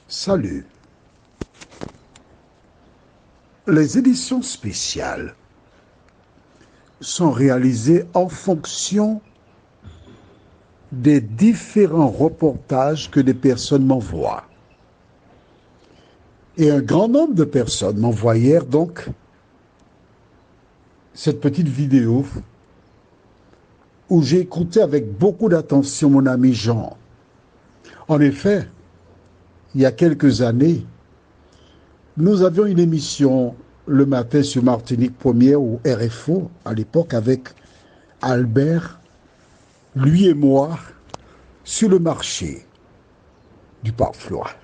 Salut. Les éditions spéciales sont réalisées en fonction des différents reportages que des personnes m'envoient. Et un grand nombre de personnes m'envoyèrent donc cette petite vidéo où j'ai écouté avec beaucoup d'attention mon ami Jean. En effet, il y a quelques années, nous avions une émission le matin sur Martinique Première ou RFO à l'époque avec Albert, lui et moi, sur le marché du parc floral.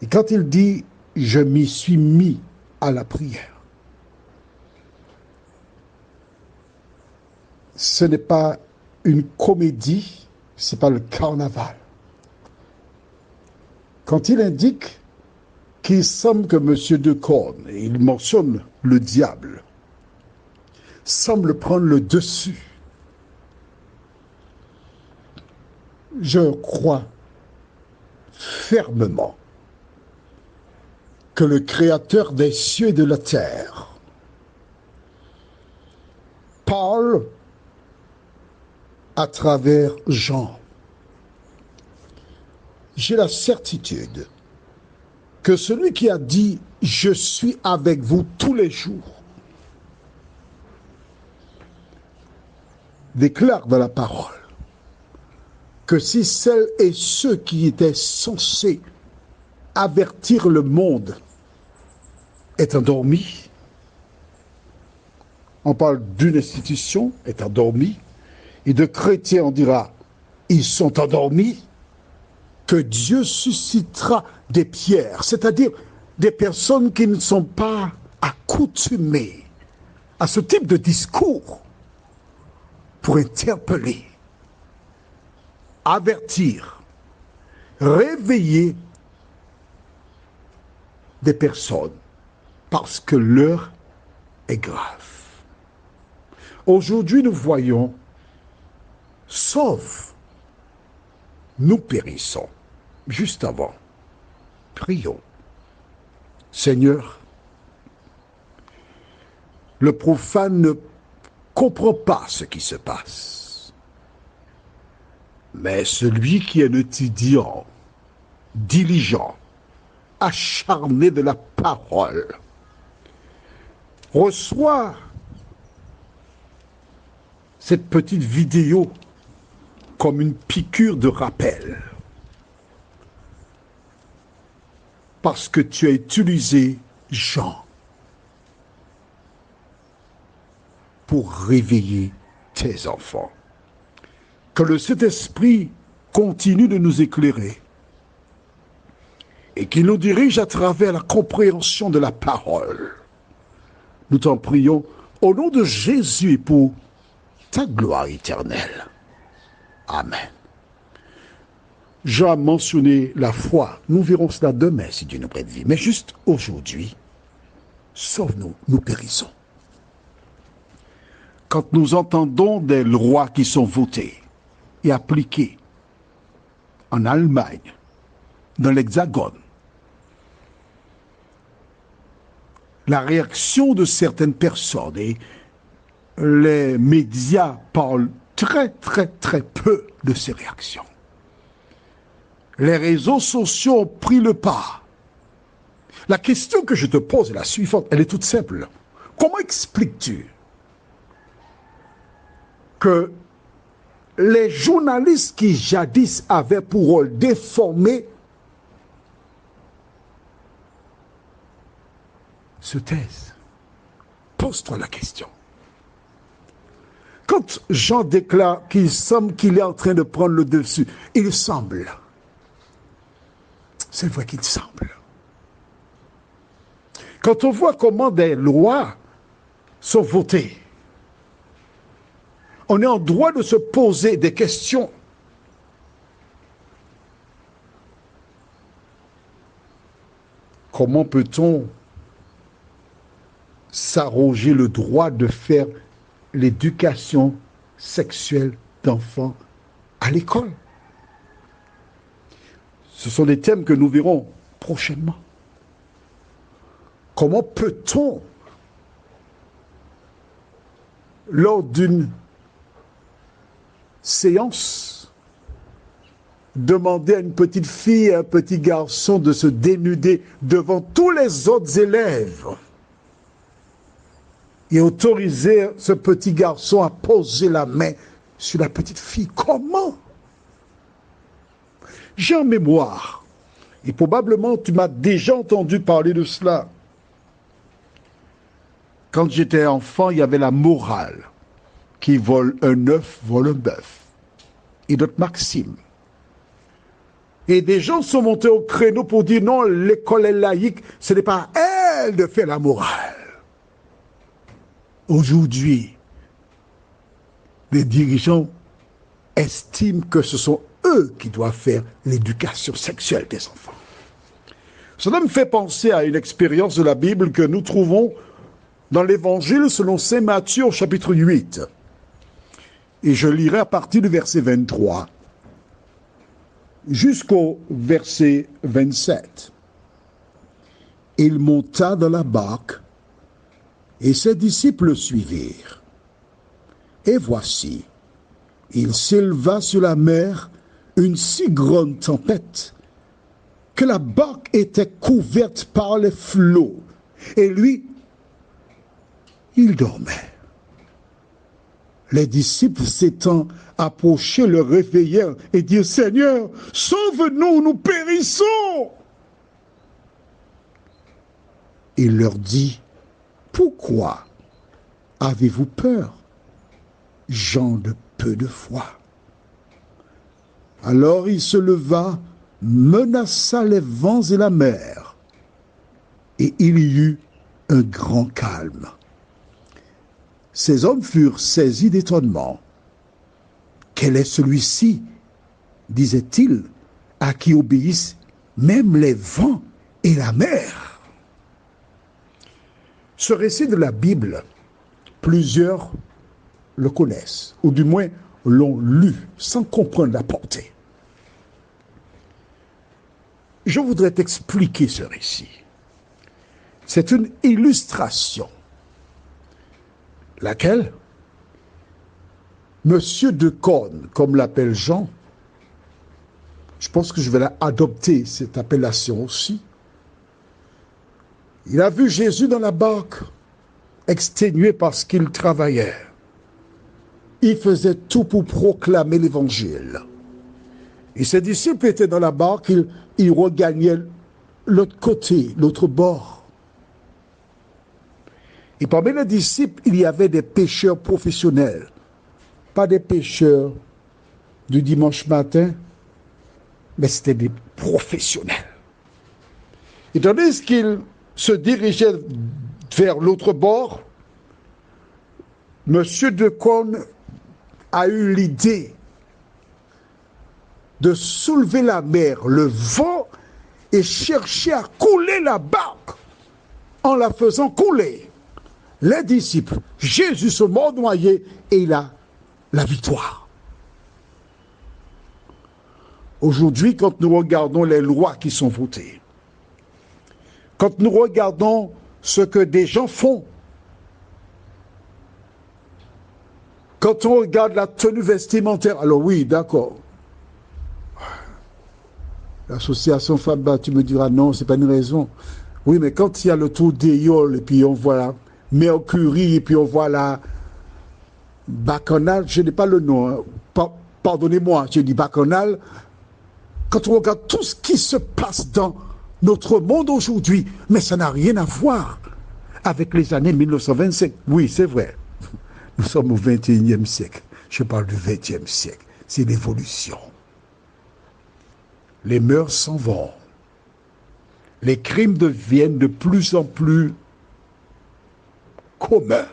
Et quand il dit « je m'y suis mis à la prière », ce n'est pas une comédie, ce n'est pas le carnaval. Quand il indique qu'il semble que M. Decorne, et il mentionne le diable, semble prendre le dessus, je crois fermement que le Créateur des cieux et de la terre parle à travers Jean. J'ai la certitude que celui qui a dit « Je suis avec vous tous les jours » déclare dans la parole que si celles et ceux qui étaient censés avertir le monde est endormi, on parle d'une institution est endormie, et de chrétiens on dira ils sont endormis, que Dieu suscitera des pierres, c'est-à-dire des personnes qui ne sont pas accoutumées à ce type de discours pour interpeller, avertir, réveiller des personnes parce que l'heure est grave. Aujourd'hui, nous voyons, sauf nous périssons. Juste avant, prions. Seigneur, le profane ne comprend pas ce qui se passe. Mais celui qui est étudiant, diligent, acharné de la parole, reçoit cette petite vidéo comme une piqûre de rappel. Parce que tu as utilisé Jean pour réveiller tes enfants. Que le Saint-Esprit continue de nous éclairer et qu'il nous dirige à travers la compréhension de la parole. Nous t'en prions au nom de Jésus et pour ta gloire éternelle. Amen. Jean a mentionné la foi. Nous verrons cela demain si Dieu nous prête vie. Mais juste aujourd'hui, sauve-nous, nous périssons. Quand nous entendons des lois qui sont votées et appliquées en Allemagne, dans l'Hexagone, la réaction de certaines personnes, et les médias parlent très peu de ces réactions. Les réseaux sociaux ont pris le pas. La question que je te pose est la suivante, elle est toute simple. Comment expliques-tu que les journalistes qui jadis avaient pour rôle d'informer se taisent? Pose-toi la question. Quand Jean déclare qu'il semble qu'il est en train de prendre le dessus, il semble. C'est vrai qu'il semble. Quand on voit comment des lois sont votées, on est en droit de se poser des questions. Comment peut-on s'arroger le droit de faire l'éducation sexuelle d'enfants à l'école? Ce sont des thèmes que nous verrons prochainement. Comment peut-on, lors d'une séance, demander à une petite fille et un petit garçon de se dénuder devant tous les autres élèves et autoriser ce petit garçon à poser la main sur la petite fille? Comment? J'ai en mémoire, et probablement tu m'as déjà entendu parler de cela. Quand j'étais enfant, il y avait la morale qui vole un œuf, vole un bœuf, et d'autres maximes. Et des gens sont montés au créneau pour dire non, l'école est laïque, ce n'est pas à elle de faire la morale. Aujourd'hui, les dirigeants estiment que ce sont eux qui doivent faire l'éducation sexuelle des enfants. Cela me fait penser à une expérience de la Bible que nous trouvons dans l'Évangile selon saint Matthieu au chapitre 8. Et je lirai à partir du verset 23 jusqu'au verset 27. Il monta dans la barque et ses disciples le suivirent. Et voici, il s'éleva sur la mer une si grande tempête que la barque était couverte par les flots. Et lui, il dormait. Les disciples s'étant approchés le réveillèrent et dirent « Seigneur, sauve-nous, nous périssons !» Il leur dit « Pourquoi avez-vous peur, gens de peu de foi ?» Alors il se leva, menaça les vents et la mer, et il y eut un grand calme. Ces hommes furent saisis d'étonnement. « Quel est celui-ci, disait-il, à qui obéissent même les vents et la mer ?» Ce récit de la Bible, plusieurs le connaissent, ou du moins l'ont lu sans comprendre la portée. Je voudrais t'expliquer ce récit. C'est une illustration, laquelle Monsieur de Cône, comme l'appelle Jean, je pense que je vais adopter cette appellation aussi. Il a vu Jésus dans la barque, exténué parce qu'il travaillait. Il faisait tout pour proclamer l'évangile. Et ses disciples étaient dans la barque, ils regagnaient l'autre côté, l'autre bord. Et parmi les disciples, il y avait des pêcheurs professionnels. Pas des pêcheurs du dimanche matin, mais c'était des professionnels. Et tandis qu'ils se dirigeaient vers l'autre bord, Monsieur de Cône a eu l'idée de soulever la mer, le vent, et chercher à couler la barque en la faisant couler. Les disciples, Jésus se mord noyé et il a la victoire. Aujourd'hui, quand nous regardons les lois qui sont votées, quand nous regardons ce que des gens font, quand on regarde la tenue vestimentaire, alors oui, d'accord. L'association Femmes, tu me diras non, c'est pas une raison. Oui, mais quand il y a le tour d'Éole, et puis on voit la Mercury, et puis on voit la Bacchanal, je n'ai pas le nom, hein. Pardonnez-moi, j'ai dit Bacchanal. Quand on regarde tout ce qui se passe dans notre monde aujourd'hui, mais ça n'a rien à voir avec les années 1925. Oui, c'est vrai. Nous sommes au 21e siècle. Je parle du 20e siècle. C'est l'évolution. Les mœurs s'en vont. Les crimes deviennent de plus en plus communs.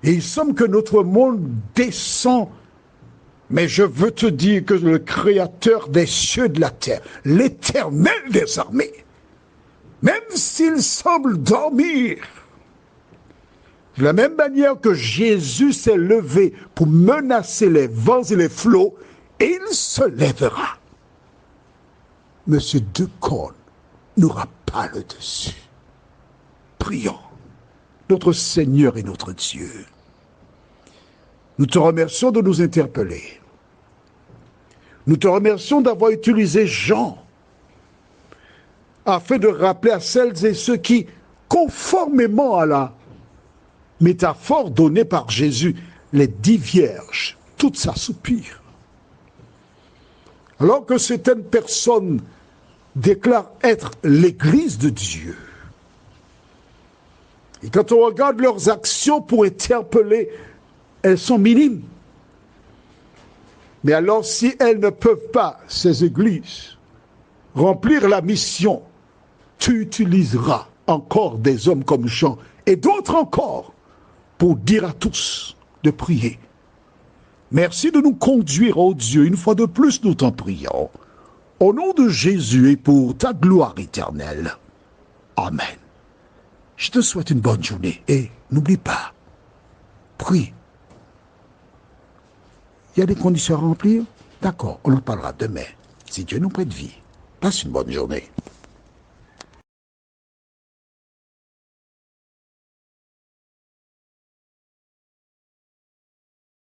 Et il semble que notre monde descend. Mais je veux te dire que le Créateur des cieux et de la terre, l'Éternel des armées, même s'il semble dormir, de la même manière que Jésus s'est levé pour menacer les vents et les flots, il se lèvera. M. Decaune n'aura pas le dessus. Prions, notre Seigneur et notre Dieu. Nous te remercions de nous interpeller. Nous te remercions d'avoir utilisé Jean afin de rappeler à celles et ceux qui, conformément à la métaphore donnée par Jésus, les 10 vierges, toutes s'assoupirent. Alors que certaines personnes déclarent être l'Église de Dieu, et quand on regarde leurs actions pour interpeller, elles sont minimes. Mais alors, si elles ne peuvent pas, ces églises, remplir la mission, tu utiliseras encore des hommes comme Jean et d'autres encore pour dire à tous de prier. Merci de nous conduire, ô Dieu, une fois de plus nous t'en prions. Au nom de Jésus et pour ta gloire éternelle. Amen. Je te souhaite une bonne journée et n'oublie pas, prie. Il y a des conditions à remplir? D'accord, on en parlera demain, si Dieu nous prête vie. Passe une bonne journée.